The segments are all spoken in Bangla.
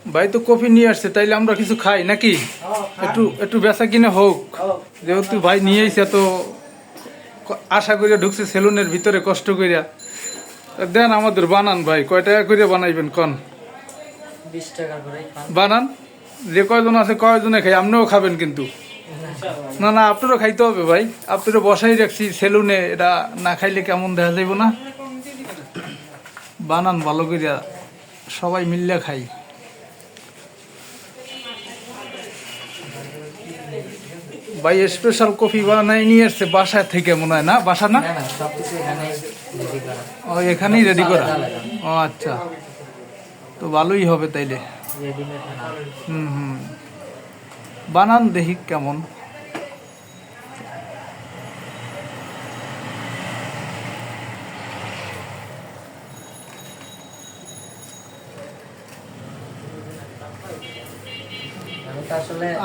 ভাই তো কফি নিয়ে আসছে, তাইলে আমরা কিছু খাই নাকি? একটু একটু বেচা কিনে হোক, যেহেতু ভাই নিয়ে এসে তো আশা করিয়া ঢুকছে সেলুনের ভিতরে কষ্ট করিয়া। দেন আমাদের বানান ভাই, কয় টাকা করে বানাইবেন কন? 20 টাকা করে বানান, যে কয়জন আছে কয়জনে খাই, আপনিও খাবেন কিন্তু। না না, আপনারও খাইতে হবে ভাই, আপনারও বসাই রাখছি সেলুনে, এটা না খাইলে কেমন দেখা যাইব না? বানান ভালো করিয়া, সবাই মিললে খাই। ভাই স্পেশাল কফি বানাই নিয়ে আসছে বাসা থেকে মনে হয়, না বাসা না? ও এখানেই রেডি করা। ও আচ্ছা, তো ভালোই হবে তাইলে। হুম, বানান দেখি কেমন।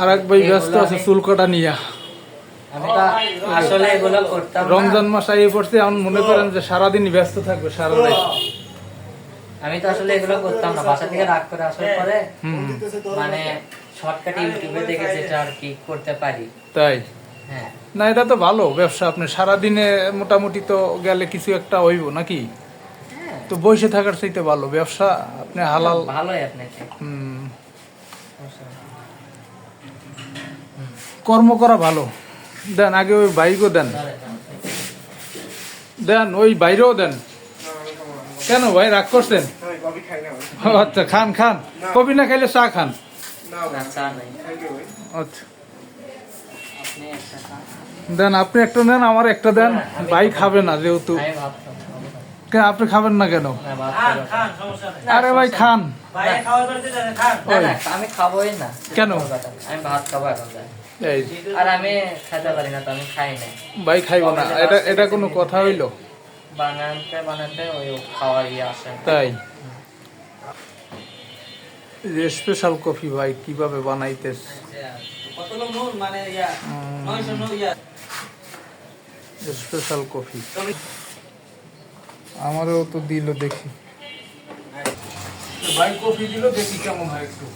আর এক ভাই ব্যস্ত আছে চুল কাটা নিয়া। রমজান মাস আগে পড়ছে, এখন মনে করেন যে সারাদিনই ব্যস্ত থাকবে, সারা রাত। আমি তো আসলে এগুলো করতাম না, বাসা থেকে রাগ করে আসার পরে মানে শর্টকাট ইউটিউবে দেখে যেটা আর কি করতে পারি তাই। হ্যাঁ, না এটা তো ভালো ব্যবসা, আপনি সারাদিনে মোটামুটি তো গেলে কিছু একটা হইব নাকি? তো বসে থাকার চাইতে ভালো ব্যবসা, আপনি হালাল ভালোই আপনাকে কর্ম করা ভালো। দেন আগে ওই বাইকও দেন, দেন ওই বাইরেও দেন। কেন ভাই রাগ করছেন? আচ্ছা খান খান, কফি না খাইলে চা খান। আচ্ছা দেন, আপনি একটা দেন, আমার একটা দেন। ভাই খাবে না যেহেতু। আপনি খাবেন না কেন? আরে ভাই খান। আমি খাবোই না কেন? আমি ভাত খাবো এখন। আর আমি খেতে পারি না, তো আমি খাই না। ভাই খাইব না, এটা কোনো কথা হইলো? বানাতে ওই খাওয়ার আসে তাই। স্পেশাল কফি ভাই কিভাবে বানাইতেছ? স্পেশাল কফি আমারও তো দিল, দেখি ভাই কফি দিল, দেখি কেমন হয় একটু।